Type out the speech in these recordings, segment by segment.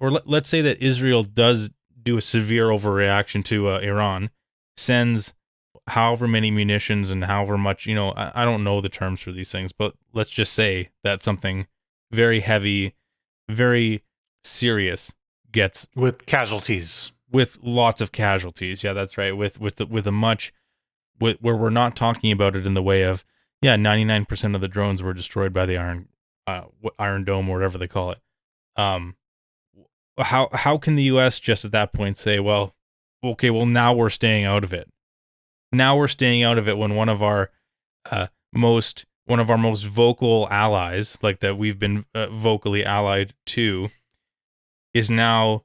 or let's say that Israel does do a severe overreaction to Iran, sends however many munitions and however much, I don't know the terms for these things, but let's just say that something very heavy, very serious gets with casualties, with lots of casualties. Yeah, that's right. With a much, where we're not talking about it in the way of 99% of the drones were destroyed by the Iron Dome or whatever they call it. How can the U.S. just at that point say, well, okay, well now we're staying out of it. Now we're staying out of it when one of our most vocal allies, like that we've been vocally allied to, is now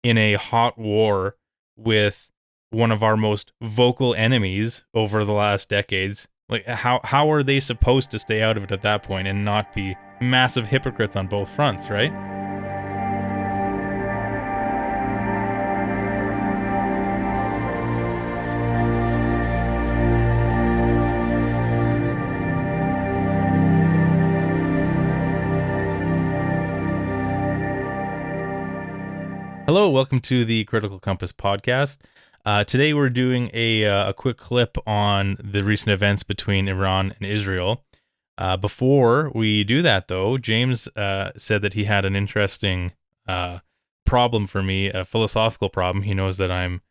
in a hot war with one of our most vocal enemies over the last decades. Like, how are they supposed to stay out of it at that point and not be massive hypocrites on both fronts, right? Hello, welcome to the Critical Compass podcast. Today we're doing a quick clip on the recent events between Iran and Israel. Before we do that, though, James said that he had an interesting problem for me, a philosophical problem. He knows that I'm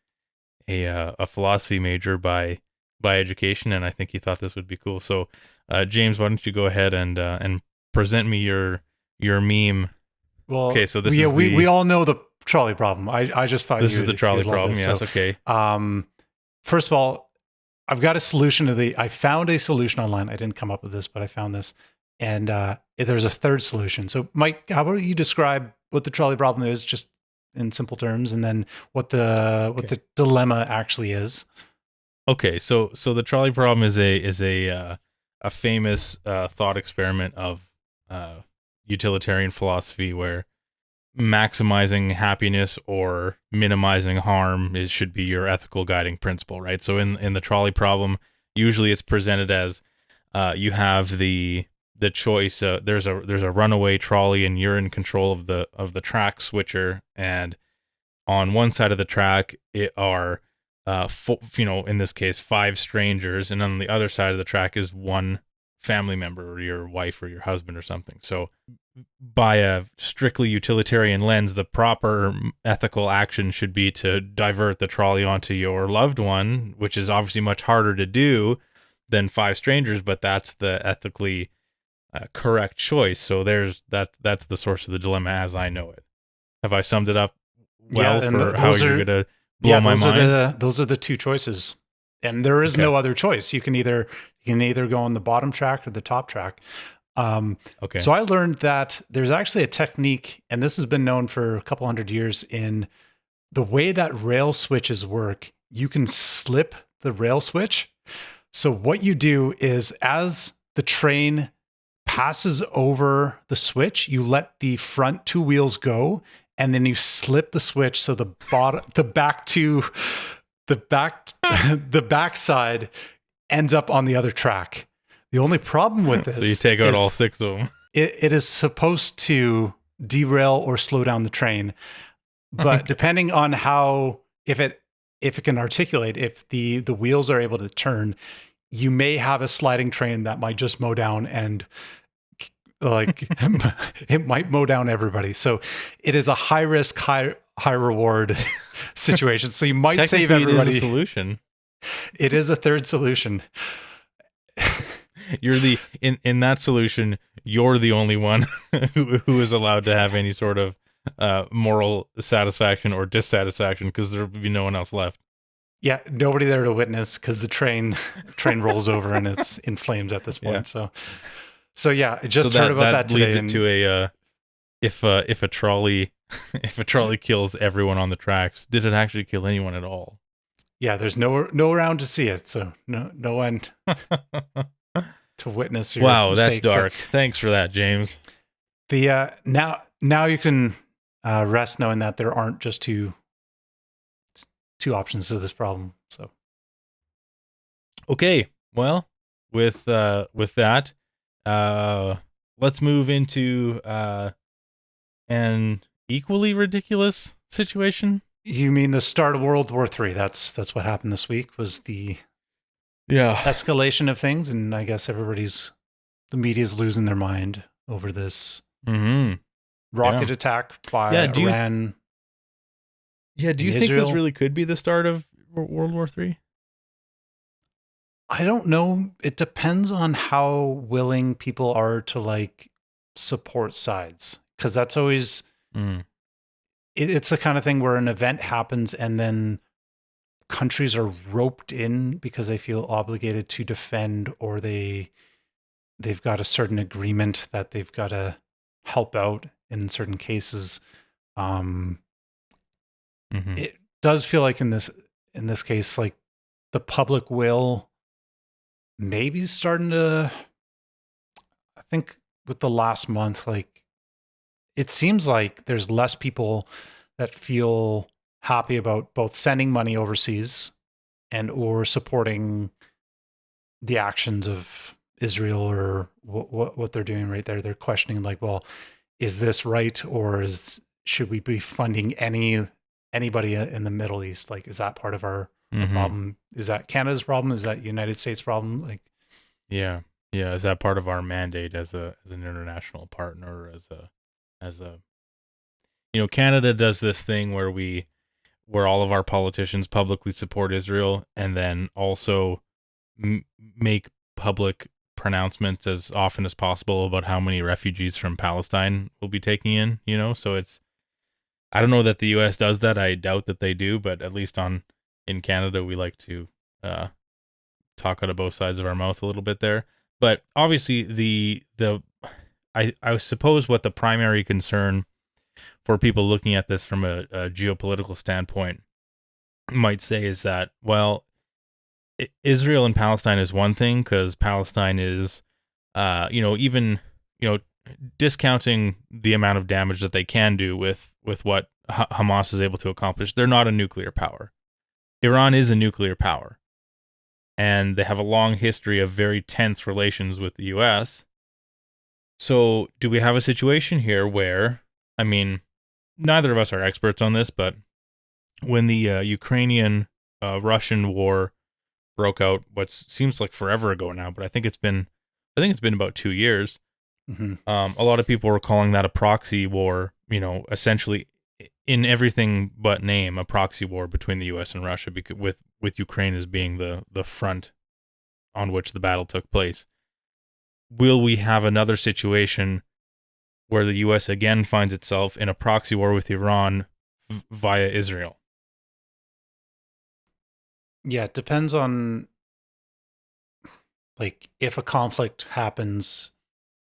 a philosophy major by education, and I think he thought this would be cool. So, James, why don't you go ahead and present me your meme? Well, okay, so this we all know the trolley problem. I just thought this is the trolley problem. Yes, so, okay. First of all, I've got a solution to I found a solution online. I didn't come up with this, but I found this, and there's a third solution. So, Mike, how about you describe what the trolley problem is, just in simple terms, and then what the dilemma actually is? Okay, so the trolley problem is a famous thought experiment of utilitarian philosophy where maximizing happiness or minimizing harm should be your ethical guiding principle, right? So in the trolley problem, usually it's presented as you have the choice. There's a runaway trolley and you're in control of the track switcher, and on one side of the track it are in this case 5 strangers, and on the other side of the track is one family member or your wife or your husband or something. So by a strictly utilitarian lens, the proper ethical action should be to divert the trolley onto your loved one, which is obviously much harder to do than 5 strangers, but that's the ethically correct choice. So that's the source of the dilemma as I know it. Have I summed it up well for how you're going to blow my mind? Those are the two choices. And there is no other choice. You can either go on the bottom track or the top track. Okay. So I learned that there's actually a technique, and this has been known for a couple hundred years, in the way that rail switches work. You can slip the rail switch. So what you do is, as the train passes over the switch, you let the front 2 wheels go, and then you slip the switch so the back side ends up on the other track. The only problem with this, so you take out all 6 of them. It is supposed to derail or slow down the train, but depending on if it can articulate, if the wheels are able to turn, you may have a sliding train that might just mow down, and it might mow down everybody. So it is a high risk, high reward situation. So you might save everybody. It is a solution. It is a third solution. You're in that solution, you're the only one who is allowed to have any sort of moral satisfaction or dissatisfaction, because there will be no one else left. Yeah, nobody there to witness, because the train rolls over and it's in flames at this point. Yeah. So yeah, I just heard about that today. Leads it to if a trolley kills everyone on the tracks, did it actually kill anyone at all? Yeah, there's no around to see it, so no one to witness your wow, mistakes. That's dark. Thanks for that, James. The now you can rest knowing that there aren't just two options to this problem. So okay, well, with that, let's move into an equally ridiculous situation. You mean the start of World War III? That's what happened this week, was the Yeah. escalation of things, and I guess the media's losing their mind over this rocket attack by Iran. Do you think this really could be the start of World War III? I don't know. It depends on how willing people are to like support sides, because that's always it's the kind of thing where an event happens and then countries are roped in because they feel obligated to defend, or they've got a certain agreement that they've got to help out in certain cases. It does feel like in this case, like the public will maybe starting to, I think with the last month, like it seems like there's less people that feel happy about both sending money overseas and or supporting the actions of Israel, or what they're doing right there. They're questioning like, well, is this right, or should we be funding anybody in the Middle East? Like, is that part of our problem? Is that Canada's problem? Is that United States problem? Like, yeah. Is that part of our mandate as an international partner, as a Canada does this thing where all of our politicians publicly support Israel and then also make public pronouncements as often as possible about how many refugees from Palestine we'll be taking in, so I don't know that the US does that. I doubt that they do, but at least in Canada, we like to talk out of both sides of our mouth a little bit there. But obviously I suppose what the primary concern for people looking at this from a geopolitical standpoint might say is that, well, Israel and Palestine is one thing, because Palestine is, even, discounting the amount of damage that they can do with what Hamas is able to accomplish. They're not a nuclear power. Iran is a nuclear power, and they have a long history of very tense relations with the U.S. So do we have a situation here where, I mean, neither of us are experts on this, but when the Ukrainian-Russian war broke out, what seems like forever ago now, but I think it's been about 2 years. A lot of people were calling that a proxy war, essentially in everything but name, a proxy war between the U.S. and Russia, because with Ukraine as being the front on which the battle took place. Will we have another situation where the U.S. again finds itself in a proxy war with Iran via Israel? Yeah, it depends on, like, if a conflict happens,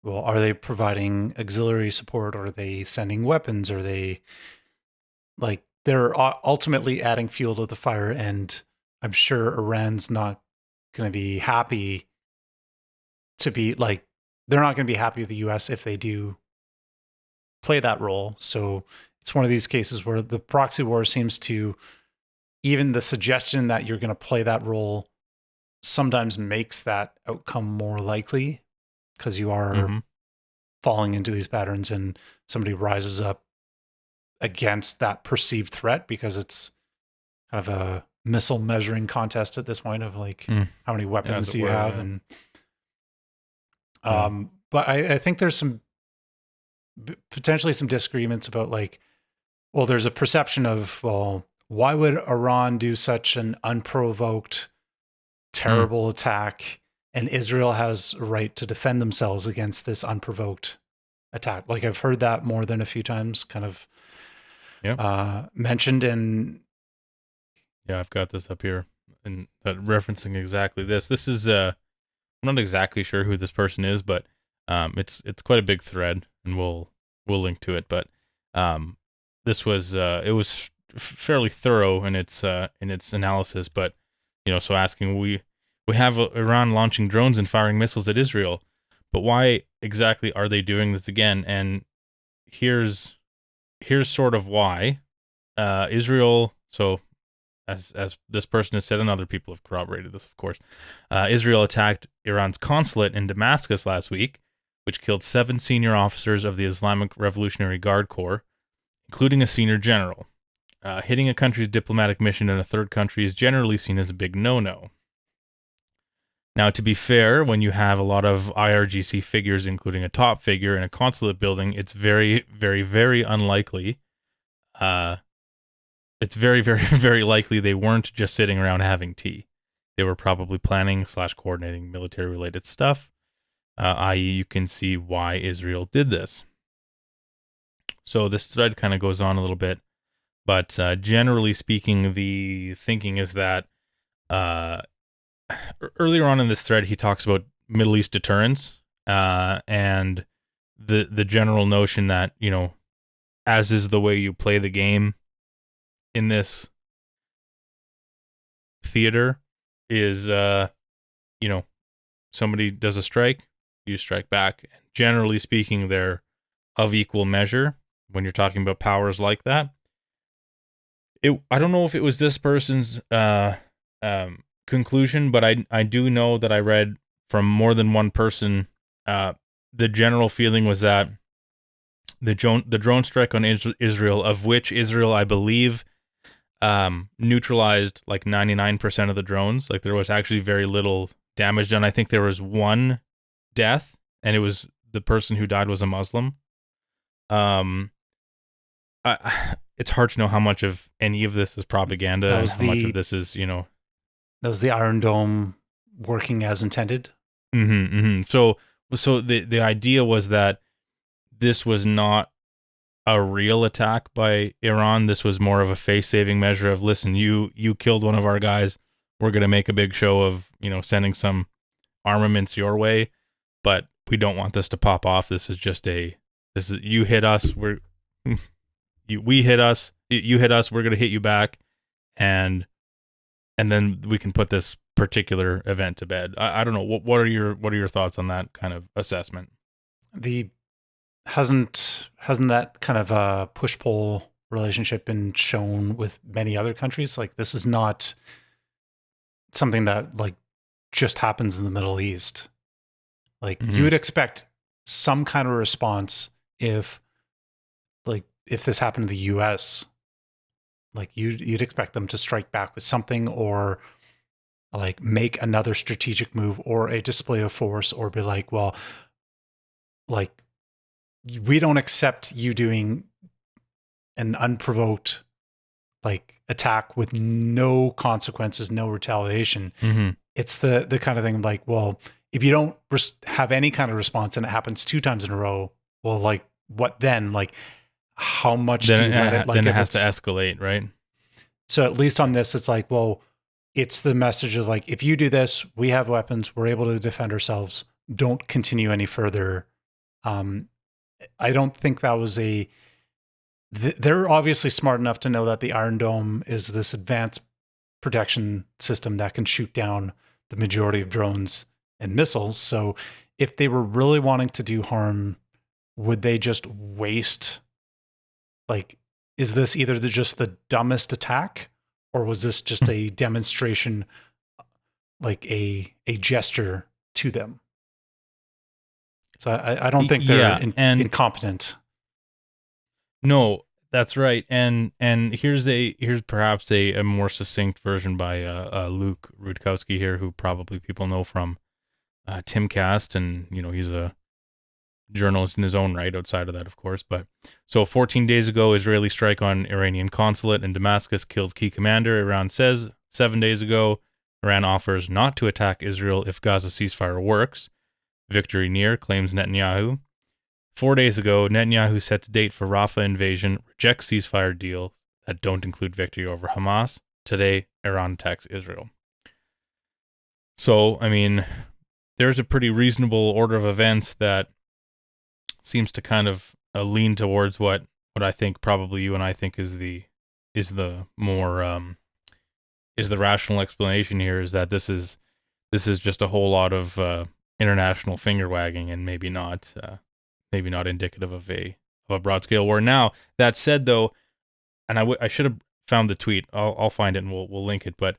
well, are they providing auxiliary support? Or are they sending weapons? Are they, like, they're ultimately adding fuel to the fire, and I'm sure Iran's not going to be happy to be, like, they're not going to be happy with the U.S. if they do play that role. So it's one of these cases where the proxy war seems to, even the suggestion that you're going to play that role sometimes makes that outcome more likely, because you are falling into these patterns and somebody rises up against that perceived threat, because it's kind of a missile measuring contest at this point of like, how many weapons do you have? And but I think there's potentially some disagreements about, like, well, there's a perception of, well, why would Iran do such an unprovoked, terrible attack, and Israel has a right to defend themselves against this unprovoked attack? Like, I've heard that more than a few times kind of mentioned. And yeah, I've got this up here and referencing exactly this. This is I'm not exactly sure who this person is, but it's quite a big thread, and we'll link to it. But this was it was fairly thorough in its analysis. But so asking, we have Iran launching drones and firing missiles at Israel, but why exactly are they doing this again? And here's sort of why. Israel. So as this person has said, and other people have corroborated this, of course, Israel attacked Iran's consulate in Damascus last week, which killed 7 senior officers of the Islamic Revolutionary Guard Corps, including a senior general. Hitting a country's diplomatic mission in a third country is generally seen as a big no-no. Now, to be fair, when you have a lot of IRGC figures, including a top figure in a consulate building, it's very, very, very unlikely. It's very, very, very likely they weren't just sitting around having tea. They were probably planning / coordinating military-related stuff, i.e. you can see why Israel did this. So this thread kind of goes on a little bit, but generally speaking, the thinking is that earlier on in this thread, he talks about Middle East deterrence and the general notion that, you know, as is the way you play the game in this theater is, you know, somebody does a strike, you strike back. Generally speaking, they're of equal measure when you're talking about powers like that. I don't know if it was this person's conclusion, but I do know that I read from more than one person. The general feeling was that the drone strike on Israel, of which Israel, I believe, neutralized like 99% of the drones. Like there was actually very little damage done. I think there was one death, and it was the person who died was a Muslim. It's hard to know how much of any of this is propaganda and how much of this is, you know. That was the Iron Dome working as intended. So the idea was that this was not a real attack by Iran. This was more of a face-saving measure of, listen, you killed one of our guys. We're going to make a big show of, you know, sending some armaments your way, but we don't want this to pop off. This is you hit us. We hit us. You hit us. We're going to hit you back. And then we can put this particular event to bed. I don't know. What are your thoughts on that kind of assessment? Hasn't that kind of a push-pull relationship been shown with many other countries? Like this is not something that like just happens in the Middle East. Like you would expect some kind of response if this happened in the US. Like you'd expect them to strike back with something, or like make another strategic move or a display of force, or be like, well, like we don't accept you doing an unprovoked like attack with no consequences, no retaliation. It's the kind of thing like, well, if you don't have any kind of response and it happens 2 times in a row, well, like what then? Like how much do you let it? Like then it has to escalate, right? So at least on this, it's like, well, it's the message of like, if you do this, we have weapons, we're able to defend ourselves. Don't continue any further. I don't think that was they're obviously smart enough to know that the Iron Dome is this advanced protection system that can shoot down the majority of drones and missiles. So if they were really wanting to do harm, would they just waste? Like, is this either just the dumbest attack, or was this just a demonstration, like a gesture to them? So I don't think they're incompetent. No, that's right. And here's perhaps a more succinct version by Luke Rudkowski here, who probably people know from Timcast, and you know he's a journalist in his own right outside of that, of course. But so 14 days ago, Israeli strike on Iranian consulate in Damascus kills key commander. Iran says 7 days ago, Iran offers not to attack Israel if Gaza ceasefire works. Victory near, claims Netanyahu. 4 days ago, Netanyahu sets date for Rafah invasion, rejects ceasefire deal that don't include victory over Hamas. Today, Iran attacks Israel. So, I mean, there's a pretty reasonable order of events that seems to kind of lean towards what I think probably you and I think is the more is the rational explanation here, is that this is just a whole lot of international finger wagging, and maybe not indicative of a broad scale war. Now that said, though, and I should have found the tweet. I'll find it and we'll link it. But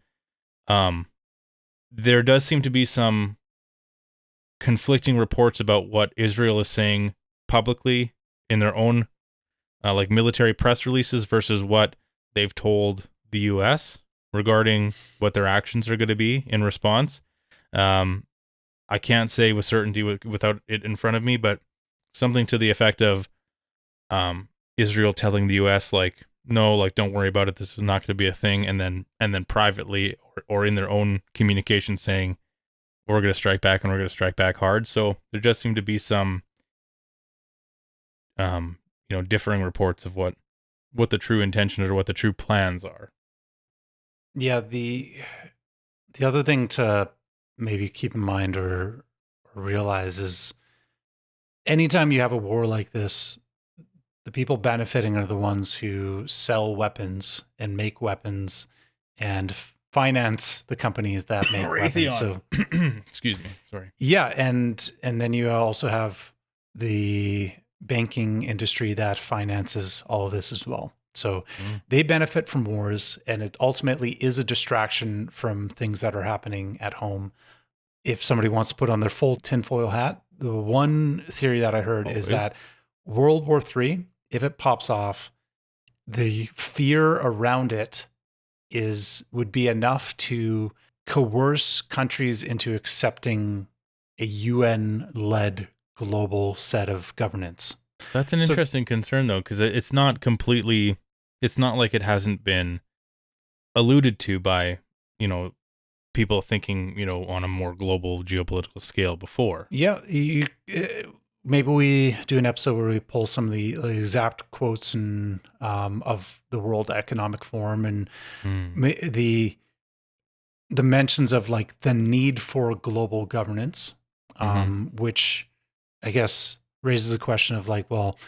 there does seem to be some conflicting reports about what Israel is saying publicly in their own like military press releases versus what they've told the U.S. regarding what their actions are going to be in response. I can't say with certainty without it in front of me, but something to the effect of Israel telling the U.S. like, no, like don't worry about it. This is not going to be a thing, and then privately or in their own communication saying we're going to strike back and we're going to strike back hard. So there just seem to be some differing reports of what the true intention is or what the true plans are. Yeah, the other thing to maybe keep in mind or realize is anytime you have a war like this, the people benefiting are the ones who sell weapons and make weapons and finance the companies that make weapons. So, excuse me, sorry. Yeah, and then you also have the banking industry that finances all of this as well. So they benefit from wars, and it ultimately is a distraction from things that are happening at home. If somebody wants to put on their full tinfoil hat, the one theory that I heard is that World War III, if it pops off, the fear around it would be enough to coerce countries into accepting a UN-led global set of governance. That's an interesting concern, though, because it's not like it hasn't been alluded to by, people thinking, on a more global geopolitical scale before. Yeah. Maybe we do an episode where we pull some of the exact quotes and of the World Economic Forum and the mentions of like the need for global governance, which I guess raises a question of like, well,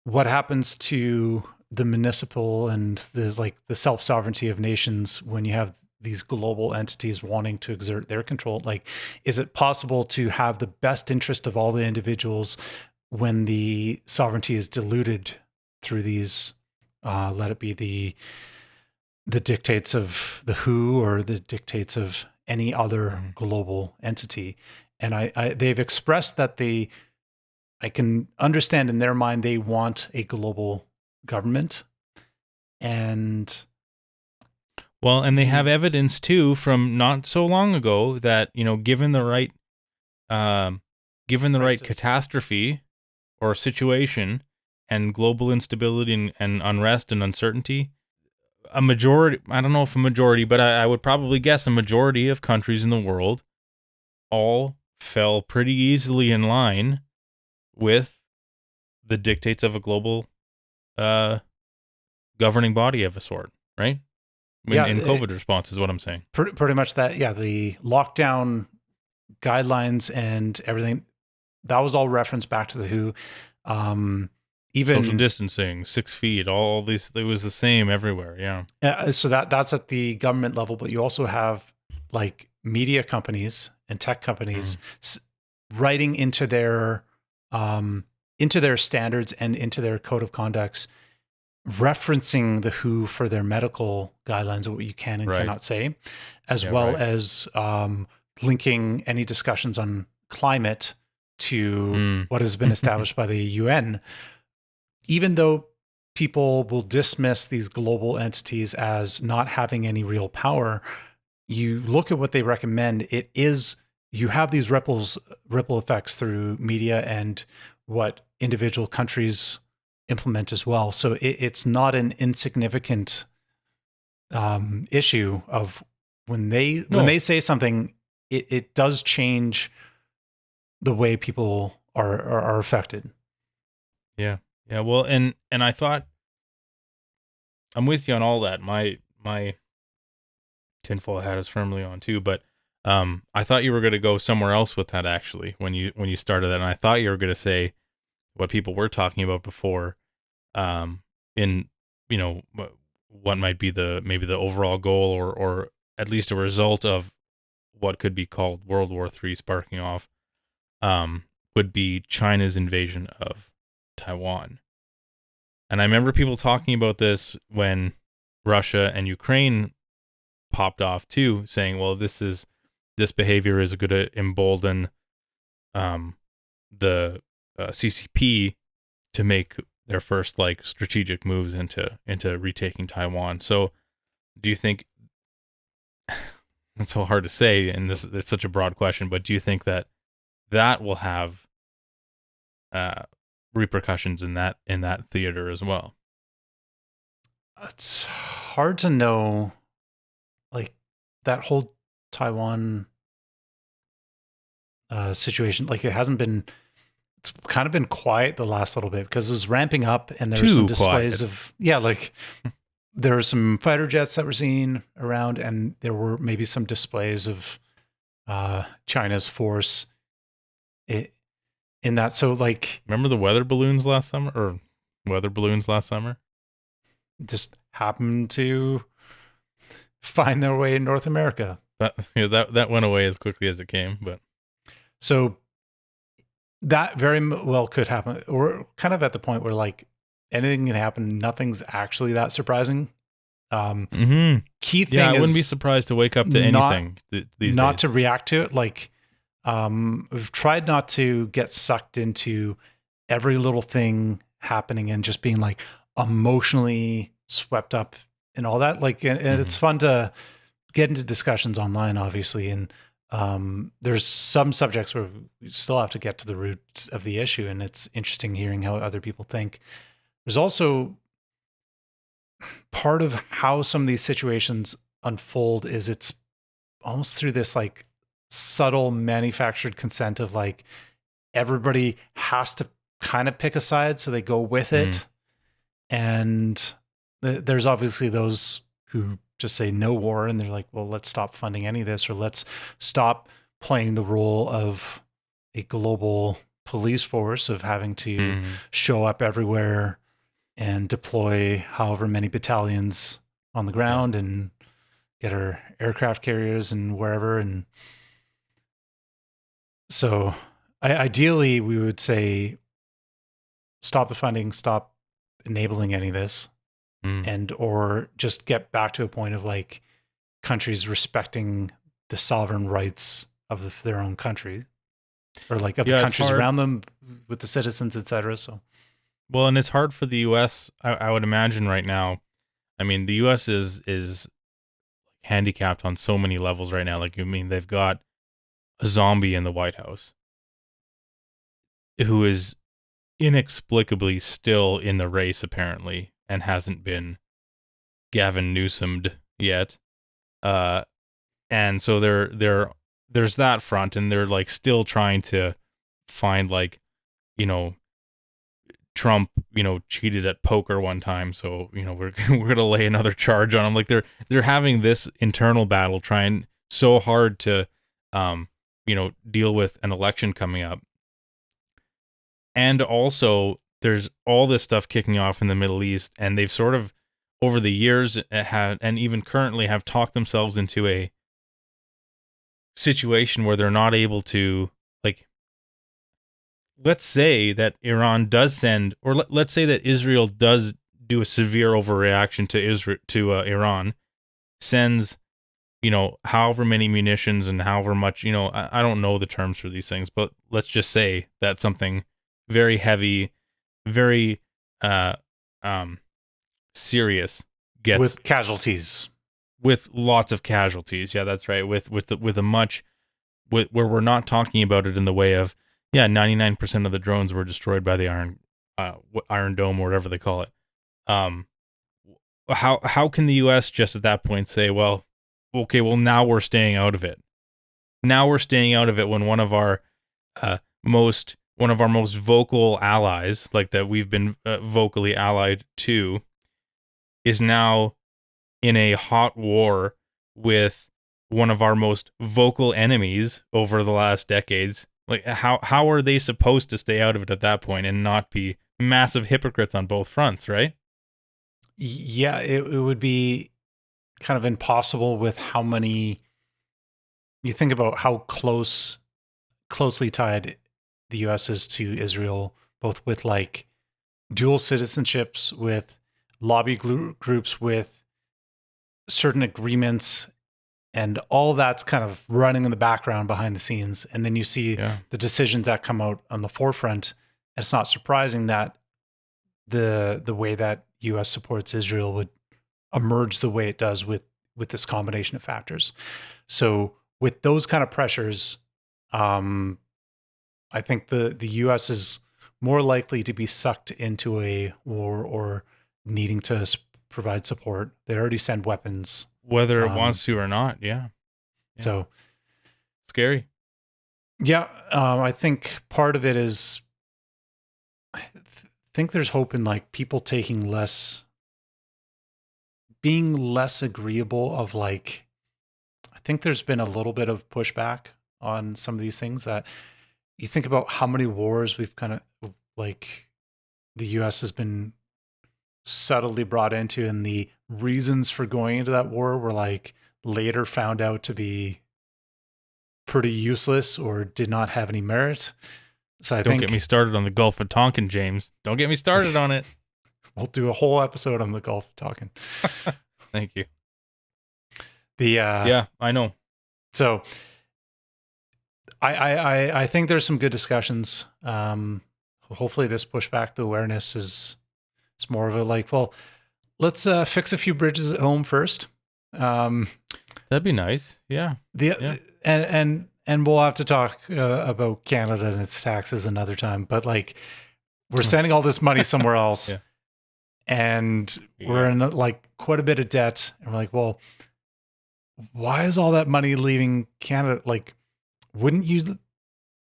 what happens to the municipal and the self-sovereignty of nations when you have these global entities wanting to exert their control? Like, is it possible to have the best interest of all the individuals when the sovereignty is diluted through these, let it be the dictates of the WHO or the dictates of any other global entity? And they've expressed that I can understand in their mind, they want a global government. And they have evidence too from not so long ago that, given the right catastrophe or situation and global instability and unrest and uncertainty, a majority, I don't know if a majority, but I would probably guess a majority of countries in the world all fell pretty easily in line with the dictates of a global governing body of a sort, right? In COVID response is what I'm saying. Pretty much that, yeah, the lockdown guidelines and everything, that was all referenced back to the WHO. Even social distancing, 6 feet, all these, it was the same everywhere, yeah. So that's at the government level, but you also have like media companies and tech companies writing into their standards and into their code of conducts, referencing the WHO for their medical guidelines of what you can and cannot say, as well as linking any discussions on climate to what has been established by the UN. Even though people will dismiss these global entities as not having any real power, you look at what they recommend, you have these ripple effects through media and what individual countries implement as well. So it's not an insignificant issue of when they say something, it does change the way people are affected. Yeah. Yeah. Well, and I thought, I'm with you on all that. My tinfoil hat is firmly on too, but I thought you were going to go somewhere else with that actually when you started that, and I thought you were going to say what people were talking about before, in what might be maybe the overall goal or at least a result of what could be called World War III sparking off, would be China's invasion of Taiwan. And I remember people talking about this when Russia and Ukraine popped off too, saying, well, this behavior is going to embolden the CCP to make their first like strategic moves into retaking Taiwan. So do you think it's so hard to say, and this it's such a broad question, but do you think that will have repercussions in that theater as well? It's hard to know, like that whole Taiwan situation. Like it's kind of been quiet the last little bit because it was ramping up, and there were some displays of like there were some fighter jets that were seen around, and there were maybe some displays of China's force in that. So like, remember the weather balloons last summer? Just happened to find their way in North America. That went away as quickly as it came, but so that very well could happen. We're kind of at the point where like anything can happen. Nothing's actually that surprising. Key thing I wouldn't be surprised to wake up to anything these not days. To react to it. Like we've tried not to get sucked into every little thing happening and just being like emotionally swept up and all that. Like, and it's fun to get into discussions online, obviously. And there's some subjects where we still have to get to the root of the issue. And it's interesting hearing how other people think. There's also part of how some of these situations unfold is it's almost through this like subtle manufactured consent of like everybody has to kind of pick a side, so they go with it. And there's obviously those who just say no war, and they're like, well, let's stop funding any of this, or let's stop playing the role of a global police force of having to show up everywhere and deploy however many battalions on the ground and get our aircraft carriers and wherever. And so ideally we would say, stop the funding, stop enabling any of this, and or just get back to a point of like countries respecting the sovereign rights of their own country, or like of the countries around them with the citizens, etc. So, well, and it's hard for the U.S. I would imagine right now. I mean, the U.S. is handicapped on so many levels right now. Like, I mean, they've got a zombie in the White House who is inexplicably still in the race, apparently, and hasn't been Gavin Newsomed yet. And so there's that front, and they're like still trying to find, like, you know, Trump, you know, cheated at poker one time, so, you know, we're gonna lay another charge on him. Like they're having this internal battle, trying so hard to you know, deal with an election coming up. And also, there's all this stuff kicking off in the Middle East, and they've sort of, over the years, had, and even currently, have talked themselves into a situation where they're not able to, like, let's say that Iran does send, or let's say that Israel does do a severe overreaction to Iran, sends, you know, however many munitions and however much, you know, I don't know the terms for these things, but let's just say that something very heavy, very serious gets, with casualties, with lots of casualties. Yeah, that's right. With a much, where we're not talking about it in the way of, 99% of the drones were destroyed by the Iron Dome, or whatever they call it. How can the U.S. just at that point say, well, okay, well, now we're staying out of it. Now we're staying out of it when one of our most vocal allies, like that we've been vocally allied to, is now in a hot war with one of our most vocal enemies over the last decades. Like, how are they supposed to stay out of it at that point and not be massive hypocrites on both fronts, right? Yeah, it would be kind of impossible with how many, you think about how closely tied the US is to Israel, both with like dual citizenships, with lobby groups, with certain agreements, and all that's kind of running in the background behind the scenes. And then you see the decisions that come out on the forefront. And it's not surprising that the way that U.S. supports Israel would emerge the way it does with this combination of factors. So with those kind of pressures, I think the U.S. is more likely to be sucked into a war or needing to provide support. They already send weapons, whether it wants to or not. Yeah. So scary. Yeah, I think part of it is, I think there's hope in like people being less agreeable of like, I think there's been a little bit of pushback on some of these things that you think about how many wars we've kind of like the US has been subtly brought into, and the reasons for going into that war were like later found out to be pretty useless or did not have any merit. So I Don't think, get me started on the Gulf of Tonkin, James. Don't get me started on it. We'll do a whole episode on the Gulf of Tonkin. Thank you. Yeah, I know. So I think there's some good discussions. Hopefully this pushback, the awareness is, it's more of a like, well, let's fix a few bridges at home first. That'd be nice. Yeah. And we'll have to talk about Canada and its taxes another time. But like, we're sending all this money somewhere else, and we're in like quite a bit of debt. And we're like, well, why is all that money leaving Canada? Like, wouldn't you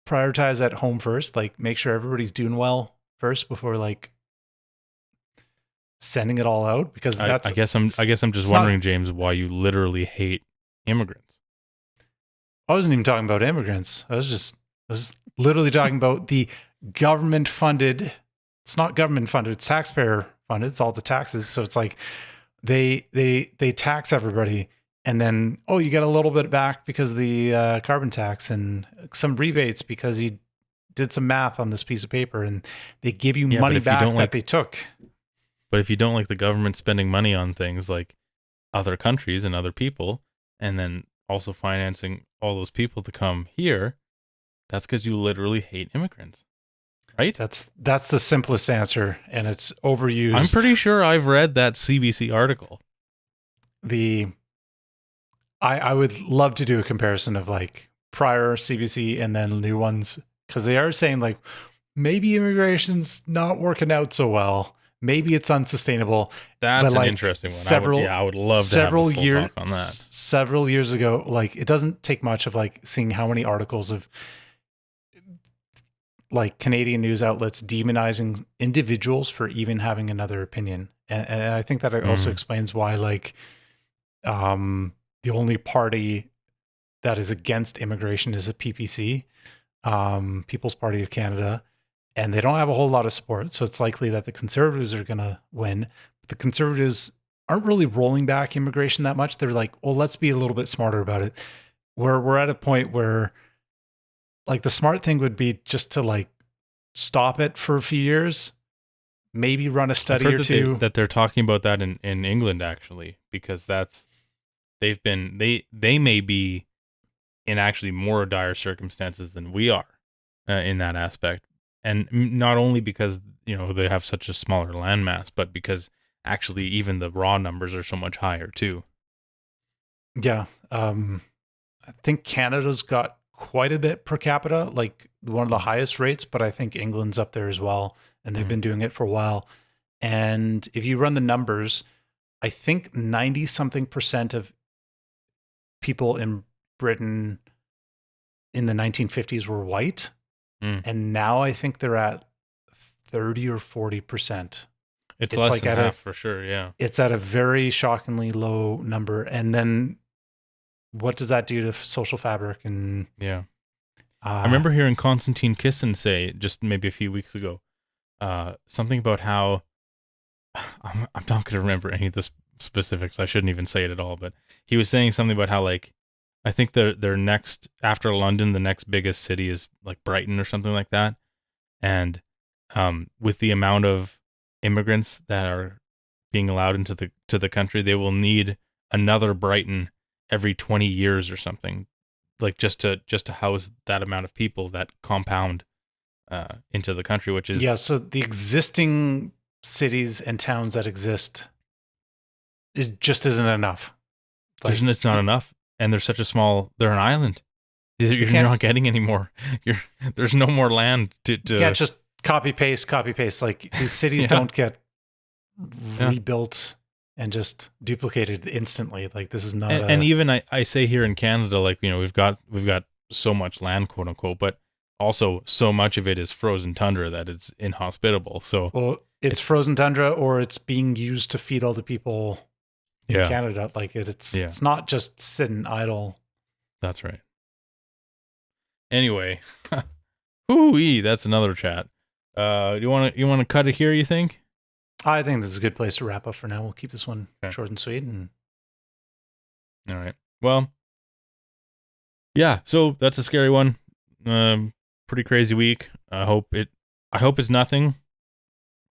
prioritize at home first? Like, make sure everybody's doing well first before like sending it all out? Because that's I guess I'm just wondering, James, why you literally hate immigrants. I wasn't even talking about immigrants. I was literally talking about the government funded. It's not government funded, it's taxpayer funded. It's all the taxes. So it's like they tax everybody, and then, oh, you get a little bit back because of the carbon tax, and some rebates because you did some math on this piece of paper, and they give you money back that they took. But if you don't like the government spending money on things like other countries and other people, and then also financing all those people to come here, that's because you literally hate immigrants, right? That's the simplest answer, and it's overused. I'm pretty sure I've read that CBC article. I would love to do a comparison of like prior CBC and then new ones, because they are saying like maybe immigration's not working out so well. Maybe it's unsustainable. That's an interesting one. I would love to have a full talk on that. Several years ago, like it doesn't take much of like seeing how many articles of like Canadian news outlets demonizing individuals for even having another opinion. And I think that it also explains why like the only party that is against immigration is a PPC, People's Party of Canada. And they don't have a whole lot of support. So it's likely that the Conservatives are going to win. But the Conservatives aren't really rolling back immigration that much. They're like, well, let's be a little bit smarter about it. We're at a point where like the smart thing would be just to like stop it for a few years, maybe run a study or two. That they're talking about that in England, actually, because they may be in actually more dire circumstances than we are in that aspect. And not only because, they have such a smaller landmass, but because actually even the raw numbers are so much higher too. Yeah. I think Canada's got quite a bit per capita, like one of the highest rates, but I think England's up there as well. And they've been doing it for a while. And if you run the numbers, I think 90-something% of people in Britain in the 1950s were white. And now I think they're at 30 or 40%. It's less like than half for sure, yeah. It's at a very shockingly low number. And then what does that do to social fabric? And yeah. I remember hearing Konstantin Kisin say just maybe a few weeks ago something about how I'm not going to remember any of the specifics. I shouldn't even say it at all, but he was saying something about how like I think their next, after London, the next biggest city is like Brighton or something like that. And with the amount of immigrants that are being allowed into the country, they will need another Brighton every 20 years or something, like just to house that amount of people that compound into the country, which is So the existing cities and towns that exist, it just isn't enough. It's not enough, and they're an island. You're not getting any more. There's no more land to. You can't just copy paste. Like these cities don't get rebuilt and just duplicated instantly. Like this is not. And even I say here in Canada, like we've got so much land, quote unquote, but also so much of it is frozen tundra that it's inhospitable. So it's frozen tundra, or it's being used to feed all the people in Canada. Like it's not just sitting idle. That's right. Anyway, ooh, that's another chat. You want to cut it here? You think? I think this is a good place to wrap up for now. We'll keep this one short and sweet. All right. Well, yeah. So that's a scary one. Pretty crazy week. I hope it's nothing.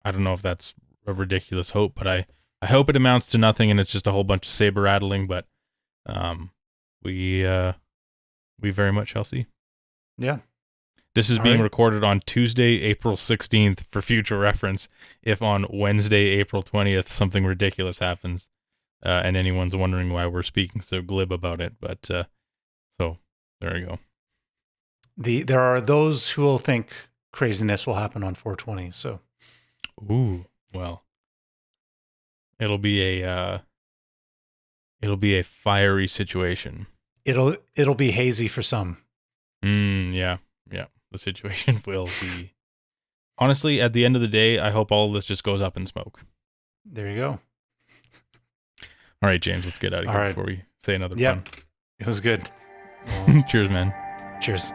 I don't know if that's a ridiculous hope, but I hope it amounts to nothing and it's just a whole bunch of saber rattling. But we very much shall see. Yeah. This is being recorded on Tuesday, April 16th for future reference. If on Wednesday, April 20th, something ridiculous happens, and anyone's wondering why we're speaking so glib about it. But so there you go. There are those who will think craziness will happen on 420. So, well, it'll be a fiery situation. It'll be hazy for some. Yeah. The situation will be. Honestly, at the end of the day, I hope all of this just goes up in smoke. There you go. All right, James, let's get out of here before we say another pun. It was good. Cheers, man. Cheers.